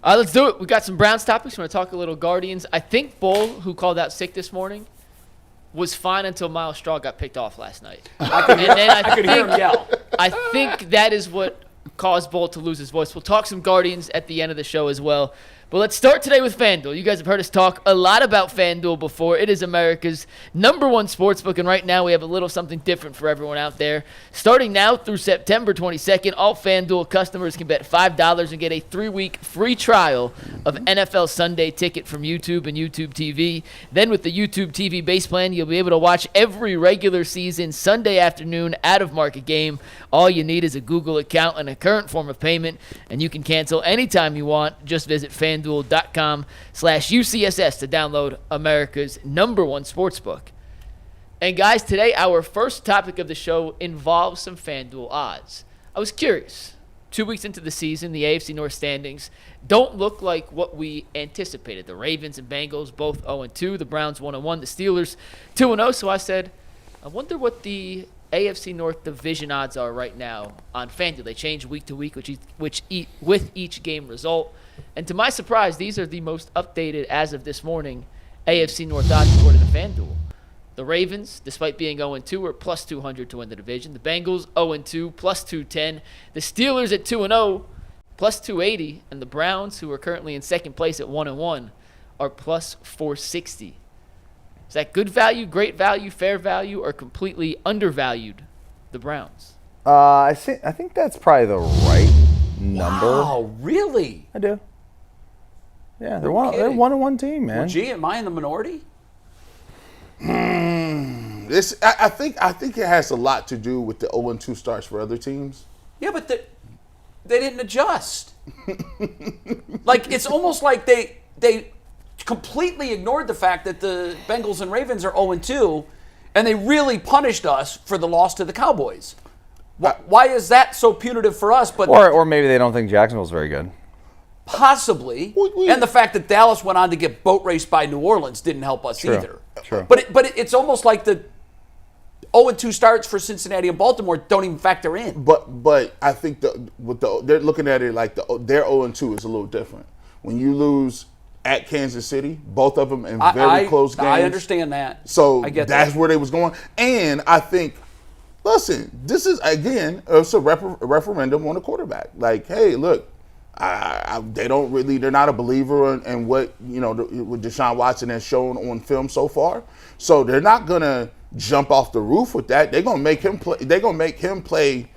Let's do it. We got some Browns topics. We're going to talk a little Guardians. I think Bull, who called out sick this morning, was fine until Miles Straw got picked off last night. I could hear him yell. I think that is what caused Bull to lose his voice. We'll talk some Guardians at the end of the show as well. But let's start today with Fanduel. You guys have heard us talk a lot about Fanduel before. It is America's #1 sportsbook, and right now we have a little something different for everyone out there. Starting now through September 22nd, all Fanduel customers can bet $5 and get a 3-week free trial of NFL Sunday Ticket from YouTube and YouTube TV. Then with the YouTube TV base plan, you'll be able to watch every regular season Sunday afternoon out-of-market game. All you need is a Google account and a current form of payment, and you can cancel anytime you want. Just visit FanDuel.com/UCSS to download America's #1 sportsbook. And guys, today our first topic of the show involves some FanDuel odds. I was curious. 2 weeks into the season, the AFC North standings don't look like what we anticipated. The Ravens and Bengals both 0-2, the Browns 1-1, the Steelers 2-0. So I said, I wonder what the AFC North division odds are right now on FanDuel. They change week to week, with each game result. And to my surprise, these are the most updated as of this morning AFC North odds according to FanDuel. The Ravens, despite being 0-2, are plus 200 to win the division. The Bengals 0-2, plus 210. The Steelers at 2-0, plus 280. And the Browns, who are currently in second place at 1-1, are plus 460. Is that good value, great value, fair value, or completely undervalued the Browns? I think that's probably the right number. Oh, really? I do. Yeah, they're 1-1 team, man. Well, gee, am I in the minority? I think it has a lot to do with the 0-2 starts for other teams. Yeah, but they didn't adjust. Like, it's almost like they completely ignored the fact that the Bengals and Ravens are 0-2, and they really punished us for the loss to the Cowboys. Why is that so punitive for us? But or maybe they don't think Jacksonville's very good. Possibly. And the fact that Dallas went on to get boat raced by New Orleans didn't help us either. True. But it's almost like the 0-2 starts for Cincinnati and Baltimore don't even factor in. But I think they're looking at it like their 0-2 is a little different. When you lose at Kansas City, both of them in very close games. I understand that. So I get that's that. where they was going. And I think, listen, this is, again, it's a referendum on the quarterback. Like, hey, look, they're not a believer in what, what Deshaun Watson has shown on film so far. So they're not going to jump off the roof with that. They're going to make him play. They're going to make him play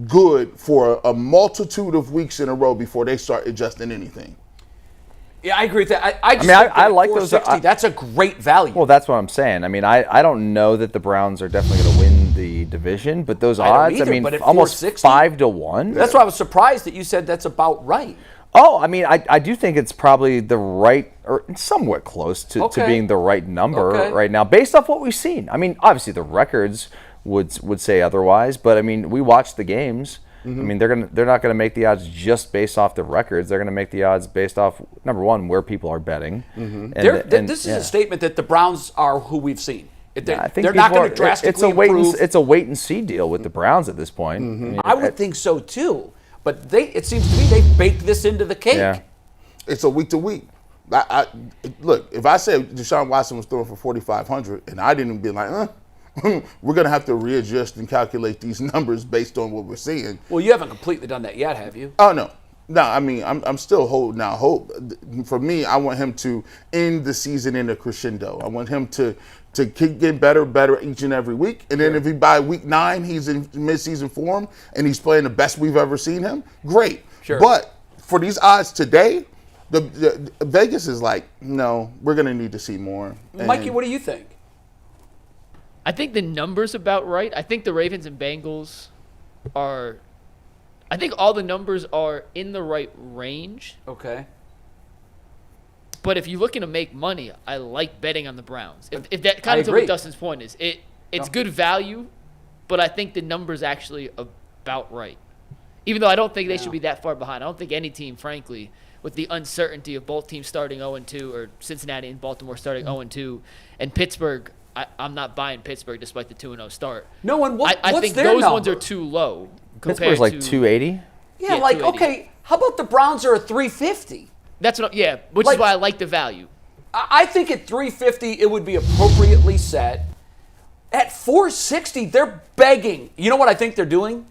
good for a multitude of weeks in a row before they start adjusting anything. Yeah, I agree with that. I like those. That's a great value. Well, that's what I'm saying. I mean, I don't know that the Browns are definitely going to win the division, but those odds, almost 5-1. That's why I was surprised that you said that's about right. Oh, I mean, I do think it's probably the right, or somewhat close to being the right number right now, based off what we've seen. I mean, obviously the records would say otherwise, but I mean, we watched the games. Mm-hmm. I mean, they're not going to make the odds just based off the records. They're going to make the odds based off, number one, where people are betting. Mm-hmm. This is a statement that the Browns are who we've seen. I think they're not going to drastically improve. It's a wait and see deal with the Browns at this point. Mm-hmm. I would think so too, but it seems to me they baked this into the cake. Yeah. It's a week to week. Look, if I said Deshaun Watson was throwing for 4,500 and I didn't be like, we're going to have to readjust and calculate these numbers based on what we're seeing. Well, you haven't completely done that yet, have you? Oh, no. No, I mean, I'm still holding out hope. For me, I want him to end the season in a crescendo. I want him to keep getting better each and every week. And then if by week 9 he's in midseason form and he's playing the best we've ever seen him, great. Sure. But for these odds today, the Vegas is like, no, we're going to need to see more. Mikey, what do you think? I think the number's about right. I think the Ravens and Bengals I think all the numbers are in the right range. Okay. But if you're looking to make money, I like betting on the Browns. If that kind of what Dustin's point is. It's good value, but I think the number's actually about right. Even though I don't think they should be that far behind. I don't think any team, frankly, with the uncertainty of both teams starting 0-2, or Cincinnati and Baltimore starting 0-2, and Pittsburgh, I'm not buying Pittsburgh despite the 2-0 start. No one. I think those ones are too low. Pittsburgh's like 280. Yeah, like 280. Okay. How about the Browns are a 350? That's what. Which is why I like the value. I think at 350 it would be appropriately set. At 460, they're begging. You know what I think they're doing?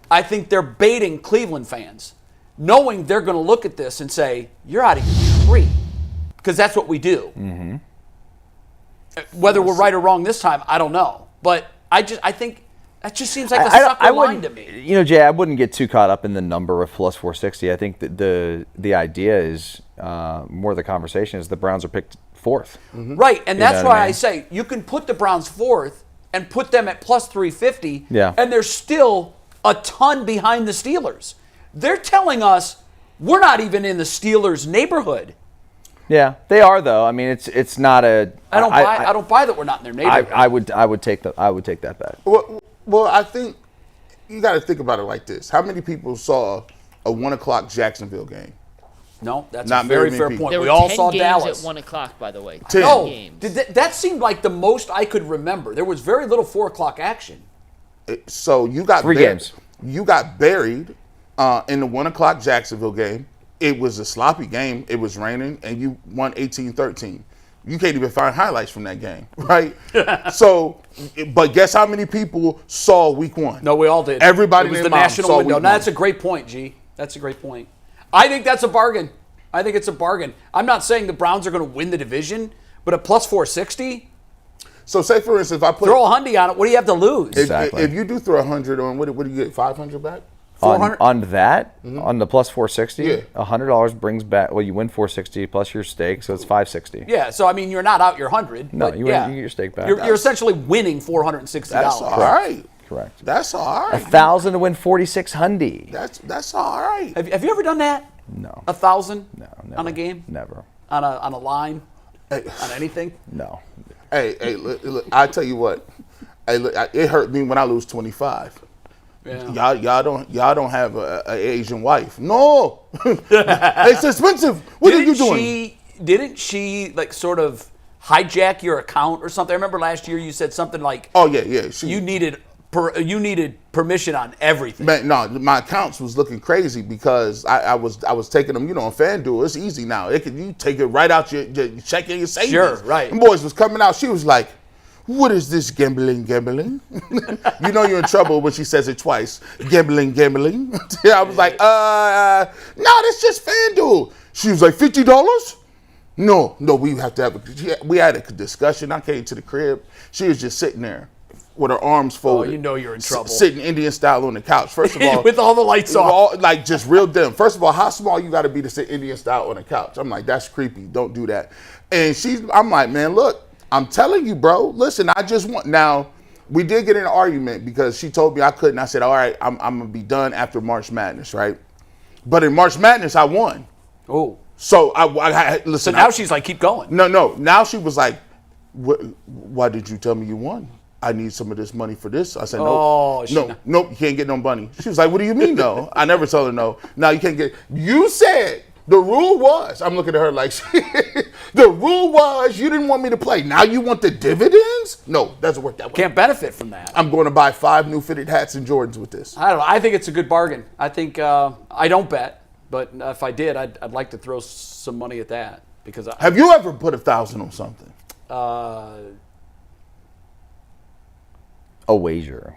I think they're baiting Cleveland fans, knowing they're going to look at this and say, "You're out of your tree," because that's what we do. Mm-hmm. Whether we're right or wrong this time, I don't know. But I think that just seems like a sucker line to me. Jay, I wouldn't get too caught up in the number of plus 460. I think that the idea is more the conversation is the Browns are picked fourth. Mm-hmm. Right, and that's why I say you can put the Browns fourth and put them at plus 350, and they're still a ton behind the Steelers. They're telling us we're not even in the Steelers' neighborhood. Yeah, they are though. I mean, it's not a. I don't buy that we're not in their neighborhood. I would take that bet. Well, I think you got to think about it like this: how many people saw a 1 o'clock Jacksonville game? No, that's Not a very very fair many point. There We were all 10 saw games Dallas at 1 o'clock, by the way. 10 No, games. that seemed like the most I could remember. There was very little 4 o'clock action. So you got 3 games. You got buried in the 1 o'clock Jacksonville game. It was a sloppy game. It was raining, and you won 18-13. You can't even find highlights from that game, right? So, but guess how many people saw Week 1? No, we all did. Everybody it was in the their mom national saw window. Week Now, 1. that's a great point, G. That's a great point. I think that's a bargain. I think it's a bargain. I'm not saying the Browns are going to win the division, but at plus 460, So say for instance, if I put throw a $100 on it. What do you have to lose? Exactly. if you do throw 100 on, what do you get? 500 back? On that, on the plus 460, Yeah. $100 brings back. Well, you win 460 plus your stake, so it's 560. Yeah, so I mean, you're not out your 100. No, but you yeah, get your stake back. You're essentially winning $460. That's all right. Correct. That's all right. 1,000 to win 4,600. That's all right. Have you ever done that? No. 1,000? No, never. On a game? Never. On a line? Hey, On anything? No. hey, look, I tell you what. Hey, look, it hurt me when I lose 25. Yeah. Y'all don't have a Asian wife. No, it's expensive. What are you doing? Didn't she like sort of hijack your account or something? I remember last year you said something like, Oh yeah. you needed permission on everything. Man, no, my accounts was looking crazy because I was taking them, on FanDuel. It's easy now. You take it right out your checking your savings. Sure, right. And boys was coming out. She was like, "What is this gambling?" You know you're in trouble when she says it twice. Gambling. Yeah, I was like, no, that's just FanDuel. She was like, $50? No, we have to have we had a discussion. I came to the crib. She was just sitting there with her arms folded. Oh, you know you're in trouble. Sitting Indian style on the couch. First of all, with all the lights off. like just real dim. First of all, how small you got to be to sit Indian style on the couch? I'm like, that's creepy. Don't do that. And I'm like, man, look, I'm telling you, bro. Listen, I just want. Now, we did get in an argument because she told me I couldn't. I said, all right, I'm gonna be done after March Madness, right? But in March Madness, I won. Oh. So I listen. So now she's like, keep going. No. Now she was like, why did you tell me you won? I need some of this money for this. I said, nope, you can't get no money. She was like, what do you mean, no? I never told her no. No, you can't get. You said the rule was. I'm looking at her like, the rule was you didn't want me to play. Now you want the dividends? No, doesn't work that way. Can't benefit from that. I'm going to buy 5 new fitted hats and Jordans with this. I don't know. I think it's a good bargain. I think I don't bet, but if I did, I'd like to throw some money at that because. Have you ever put 1,000 on something? A wager.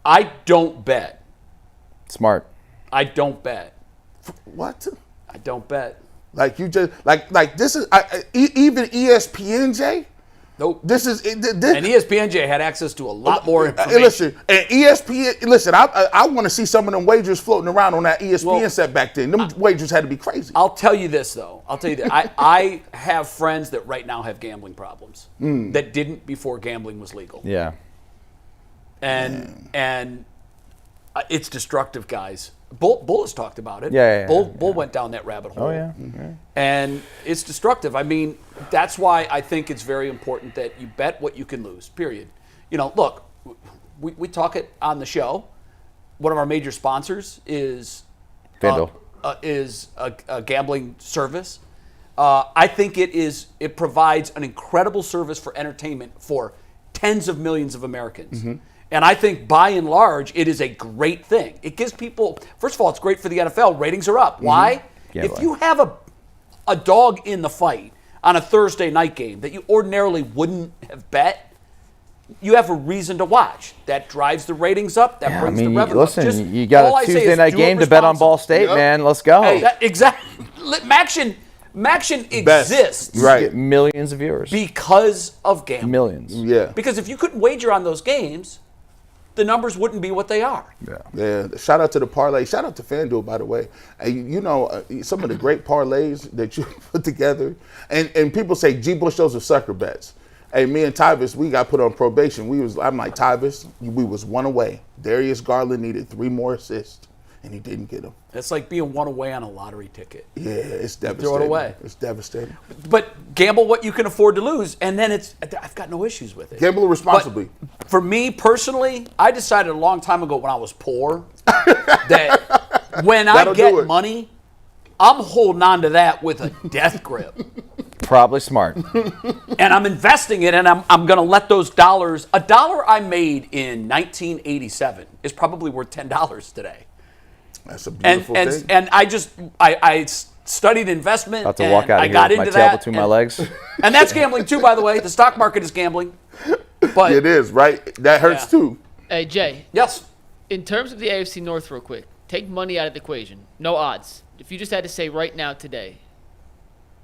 I don't bet. Smart. I don't bet. What? I don't bet. Like you just like this is even ESPN, Jay. Nope. This is And ESPNJ had access to a lot more information. Listen, and ESPN. Listen, I want to see some of them wagers floating around on that ESPN set back then. Them wagers had to be crazy. I'll tell you this though. I have friends that right now have gambling problems that didn't before gambling was legal. Yeah. And it's destructive, guys. Bull has talked about it. Yeah. Bull went down that rabbit hole. Oh yeah. And it's destructive. I mean, that's why I think it's very important that you bet what you can lose, period. Look, we talk it on the show. One of our major sponsors is FanDuel. Is a gambling service. I think it provides an incredible service for entertainment for tens of millions of Americans. Mm-hmm. And I think by and large, it is a great thing. It gives people, first of all, it's great for the NFL. Ratings are up. Why? Yeah, if you have a dog in the fight on a Thursday night game that you ordinarily wouldn't have bet, you have a reason to watch. That drives the ratings up. That brings the revenue up. Listen, you got all a I say Tuesday is night do game it to bet on Ball State, Yep. man. Let's go. Hey, exactly. Maction exists Right. Millions of viewers. because of gambling. Millions. Yeah. Because if you couldn't wager on those games, the numbers wouldn't be what they are. Yeah. Shout out to the parlay. Shout out to Fanduel, by the way. And you know, some of the great parlays that you put together. And people say G. Bush, those are sucker bets. Hey, me and Tyvis, we got put on probation. I'm like, Tyvis, we was one away. Darius Garland needed 3 more assists, and he didn't get them. It's like being one away on a lottery ticket. Yeah, it's devastating. Throw it away. It's devastating. But gamble what you can afford to lose, and then I've got no issues with it. Gamble responsibly. But for me personally, I decided a long time ago when I was poor that when I That'll do get it. money, I'm holding on to that with a death grip. Probably smart. And I'm investing it, and I'm going to let those dollars. A dollar I made in 1987 is probably worth $10 today. That's a beautiful thing. And I studied investment. About to and walk out I of here got with my into tail that, between my legs. And that's gambling too, by the way. The stock market is gambling. But It is, right? That hurts Yeah. too. Hey, Jay, yes, in terms of the AFC North real quick, take money out of the equation. No odds. If you just had to say right now today,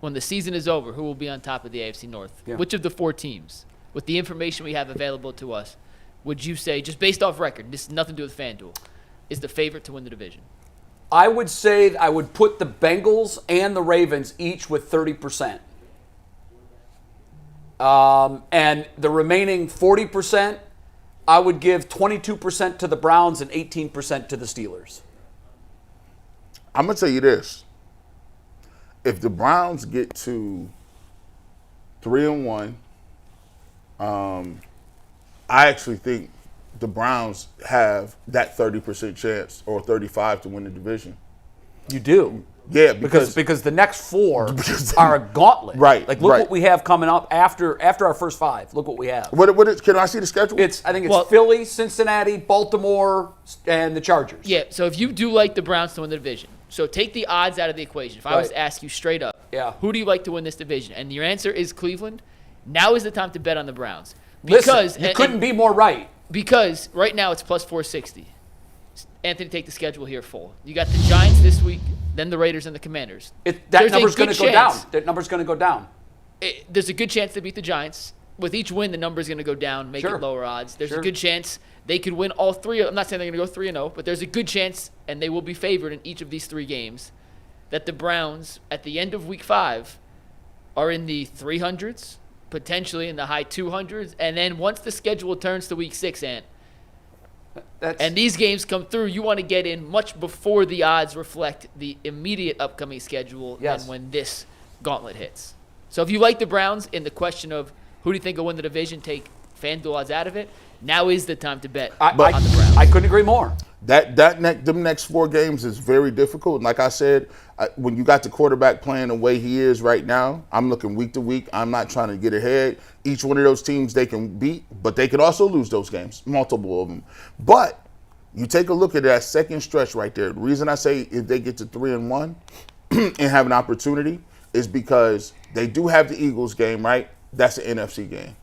when the season is over, who will be on top of the AFC North? Yeah. Which of the 4 teams, with the information we have available to us, would you say, just based off record, this has nothing to do with FanDuel, is the favorite to win the division? I would say I would put the Bengals and the Ravens each with 30%. And the remaining 40%, I would give 22% to the Browns and 18% to the Steelers. I'm gonna tell you this: if the Browns get to 3-1, I actually think the Browns have that 30% chance or 35% to win the division. You do. Yeah, Because the next 4 are a gauntlet. Right, Like, look right. what we have coming up after our first 5. Look what we have. what is? Can I see the schedule? I think it's Well- Philly, Cincinnati, Baltimore, and the Chargers. Yeah, so if you do like the Browns to win the division, so take the odds out of the equation. If I was Right. to ask you straight up, Yeah. who do you like to win this division? And your answer is Cleveland. Now is the time to bet on the Browns. Listen, you couldn't be more right. Because right now it's plus 460. Anthony, take the schedule here full. You got the Giants this week, then the Raiders and the Commanders. That There's a number's going good to go down. chance- That number's going to go down. There's a good chance to beat the Giants. With each win, the number's going to go down, make Sure. it lower odds. There's Sure. a good chance they could win all 3. I'm not saying they're going to go 3-0, but there's a good chance, and they will be favored in each of these 3 games, that the Browns, at the end of Week 5, are in the 300s, potentially in the high 200s, and then once the schedule turns to Week 6, and these games come through, you want to get in much before the odds reflect the immediate upcoming schedule Yes. than when this gauntlet hits. So if you like the Browns in the question of who do you think will win the division, take FanDuel odds out of it, now is the time to bet on the Browns. I couldn't agree more. Them next 4 games is very difficult. And like I said, when you got the quarterback playing the way he is right now, I'm looking week to week. I'm not trying to get ahead. Each one of those teams they can beat, but they can also lose those games, multiple of them. But you take a look at that second stretch right there. The reason I say if they get to 3-1 and have an opportunity is because they do have the Eagles game, right? That's an NFC game.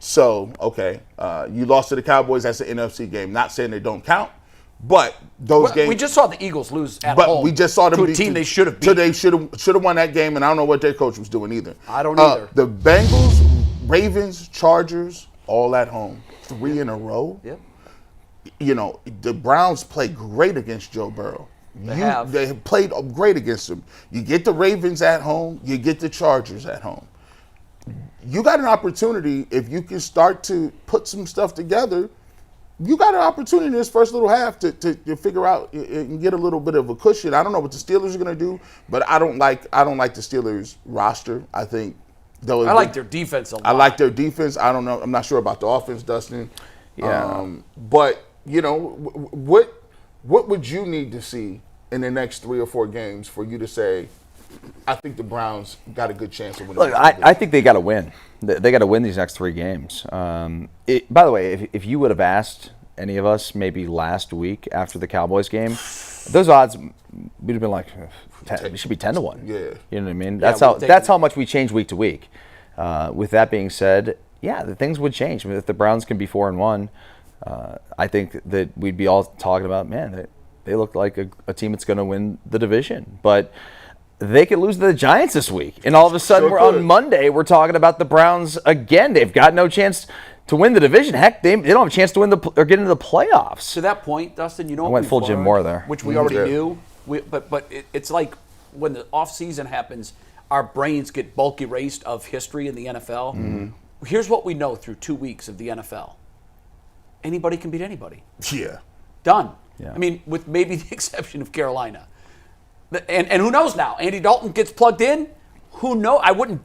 So, okay, you lost to the Cowboys. That's an NFC game. Not saying they don't count, but those games. We just saw the Eagles lose at But home. we just saw them to a beat team they should have So beat. they should have won that game, and I don't know what their coach was doing either. I don't either. The Bengals, Ravens, Chargers, all at home, 3 in a row. Yep. You know, the Browns play great against Joe Burrow. They have. They have played great against him. You get the Ravens at home, you get the Chargers at home. You got an opportunity, if you can start to put some stuff together, you got an opportunity in this first little half to figure out and get a little bit of a cushion. I don't know what the Steelers are going to do, but I don't like the Steelers roster. I think I like their defense a lot. I like their defense. I don't know. I'm not sure about the offense, Dustin. Yeah. But you know, what would you need to see in the next 3 or 4 games for you to say, I think the Browns got a good chance of winning? Look, I think they got to win. They got to win these next 3 games. By the way, if you would have asked any of us maybe last week after the Cowboys game, those odds we'd have been like, it should be 10-1. Yeah. You know what I mean? Yeah, That's how much we change week to week. With that being said, yeah, the things would change. I mean, if the Browns can be 4-1, I think that we'd be all talking about, man, they look like a team that's going to win the division. But they could lose to the Giants this week. And all of a sudden, on Monday, we're talking about the Browns again. They've got no chance to win the division. Heck, they don't have a chance to win or get into the playoffs. To that point, Dustin, you know I what went full Jim Moore there. which we already knew. But it's like when the offseason happens, our brains get bulk erased of history in the NFL. Mm-hmm. Here's what we know through 2 weeks of the NFL. Anybody can beat anybody. Yeah. Done. Yeah. I mean, with maybe the exception of Carolina. And who knows now? Andy Dalton gets plugged in. Who knows? I wouldn't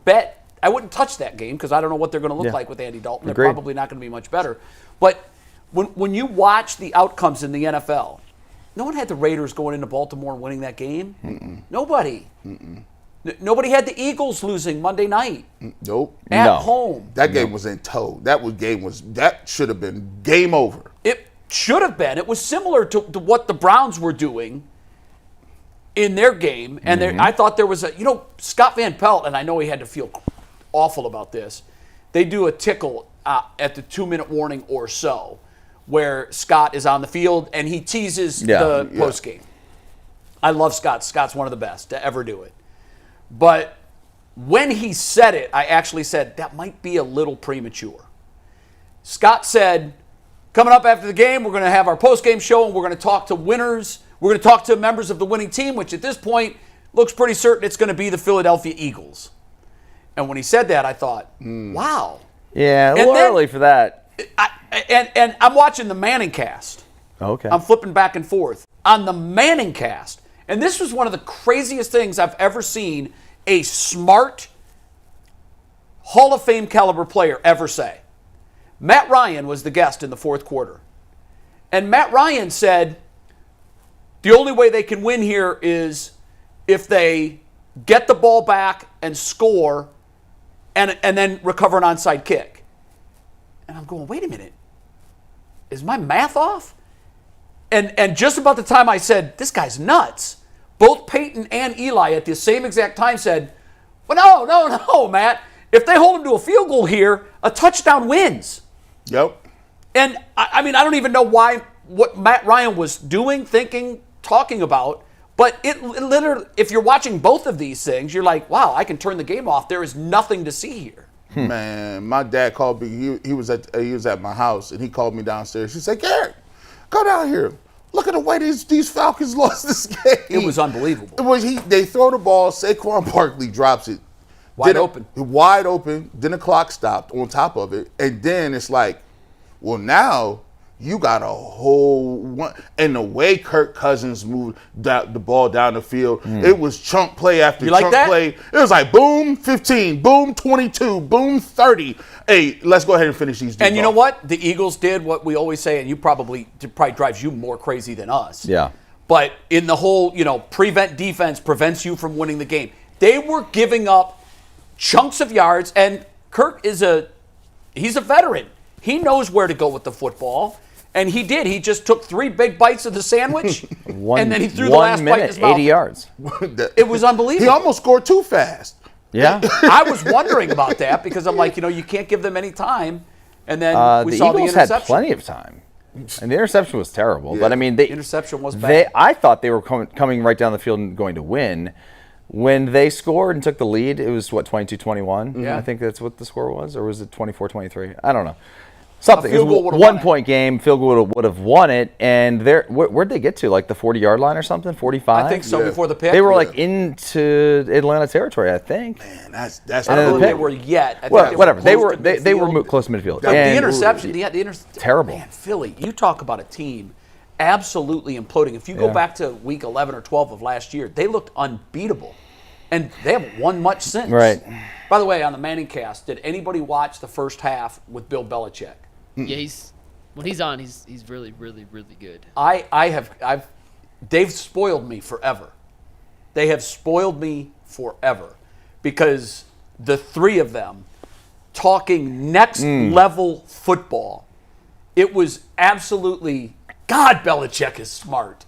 touch that game because I don't know what they're going to look like with Andy Dalton. Agreed. They're probably not going to be much better. But when you watch the outcomes in the NFL, no one had the Raiders going into Baltimore and winning that game. Nobody. Nobody had the Eagles losing Monday night Nope. at home. That game was in tow. That should have been game over. It should have been. It was similar to what the Browns were doing in their game. And I thought there was Scott Van Pelt, and I know he had to feel awful about this. They do a tickle at the 2-minute warning or so where Scott is on the field and he teases the postgame. I love Scott. Scott's one of the best to ever do it. But when he said it, I actually said, that might be a little premature. Scott said, coming up after the game, we're going to have our post-game show and we're going to talk to winners. We're going to talk to members of the winning team, which at this point looks pretty certain it's going to be the Philadelphia Eagles. And when he said that, I thought, wow. Yeah, a little early for that. And I'm watching the ManningCast. Okay. I'm flipping back and forth on the ManningCast. And this was one of the craziest things I've ever seen a smart Hall of Fame caliber player ever say. Matt Ryan was the guest in the fourth quarter. And Matt Ryan said, the only way they can win here is if they get the ball back and score and then recover an onside kick. And I'm going, wait a minute. Is my math off? And just about the time I said, this guy's nuts, both Peyton and Eli at the same exact time said, well, no, Matt. If they hold him to a field goal here, a touchdown wins. Yep. And, I mean, I don't even know what Matt Ryan was doing, thinking, talking about. But it literally, if you're watching both of these things, you're like, wow, I can turn the game off. There is nothing to see here. Man, my dad called me. He was at my house, and he called me downstairs. He said, Garrett, go down here. Look at the way these Falcons lost this game. It was unbelievable. They throw the ball. Saquon Barkley drops it. Wide open. Wide open. Then the clock stopped on top of it. And then it's like, well, now you got a whole one. And the way Kirk Cousins moved the ball down the field, it was chunk play after chunk play. It was like boom, 15, boom, 22, boom, 30. Hey, let's go ahead and finish these. And you know what? The Eagles did what we always say, and it probably drives you more crazy than us. Yeah. But in the whole, prevent defense prevents you from winning the game. They were giving up chunks of yards, and Kirk he's a veteran. He knows where to go with the football, and he did. He just took 3 big bites of the sandwich, and then he threw the last bite in his mouth. 80 yards. It was unbelievable. He almost scored too fast. Yeah. I was wondering about that because I'm like, you can't give them any time. And then we saw the Eagles interception. had plenty of time. And the interception was terrible. Yeah. But, I mean, the interception was bad. I thought they were coming right down the field and going to win. When they scored and took the lead, it was, 22-21? Yeah. I think that's what the score was. Or was it 24-23? I don't know. Something. It was a 1-point game. Field goal would have won it. And where'd they get to? Like the 40-yard line or something? 45? I think so, before the pick. They were like into Atlanta territory, I think. Man, that's I don't know if they were yet. Whatever. They were close to midfield. The interception. Terrible. Man, Philly, you talk about a team absolutely imploding. If you go back to week 11 or 12 of last year, they looked unbeatable. And they haven't won much since. Right. By the way, on the ManningCast, did anybody watch the first half with Bill Belichick? Yeah, when he's on, he's really, really, really good. They've spoiled me forever. They have spoiled me forever because the 3 of them talking next level football it was absolutely, God, Belichick is smart.